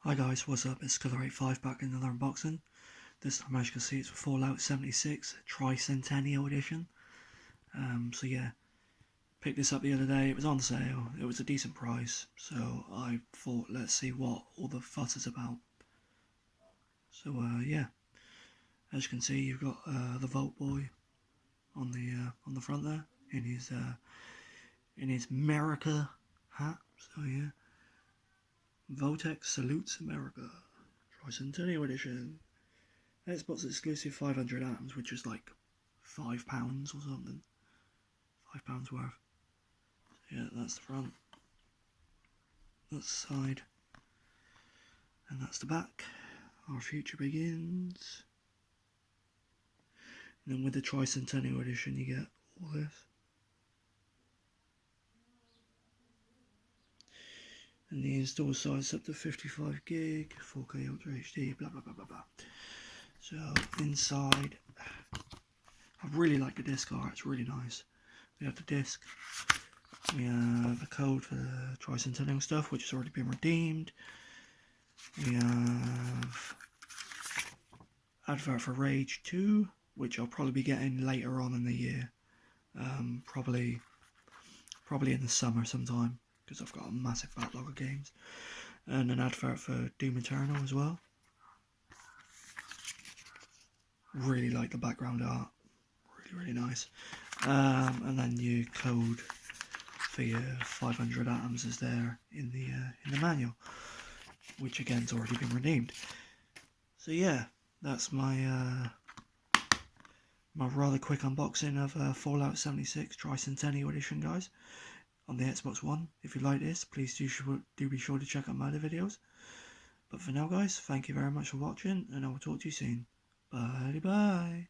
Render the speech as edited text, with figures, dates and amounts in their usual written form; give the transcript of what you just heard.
Hi guys, what's up? It's Killer85 back in another unboxing. This time, as you can see, it's Fallout 76 Tricentennial Edition. So yeah, picked this up the other day. It was on sale. It was a decent price, so I thought, let's see what all the fuss is about. So yeah, as you can see, you've got the Vault Boy on the front there in his America hat. So yeah, Voltex salutes America. Tricentennial Edition. Xbox exclusive 500 atoms, which is like £5 or something. £5 worth. So yeah, that's the front. That's the side. And that's the back. Our future begins. And then with the Tricentennial Edition, you get all this. And the install size up to 55 gig, 4K Ultra HD, blah blah blah blah blah. So inside, I really like the disc art. It's really nice. We have the disc. We have a code for the Tricentennial stuff, which has already been redeemed. We have advert for Rage 2, which I'll probably be getting later on in the year. Probably in the summer sometime, because I've got a massive backlog of games. And an advert for Doom Eternal as well. Really like the background art. Really nice. And then your code for your 500 atoms is there in the manual, which again's already been redeemed. So yeah, that's my my rather quick unboxing of Fallout 76 Tricentennial Edition, guys, on the Xbox One. If you like this, please do be sure to check out my other videos. But for now, guys, thank you very much for watching, and I will talk to you soon. Bye bye.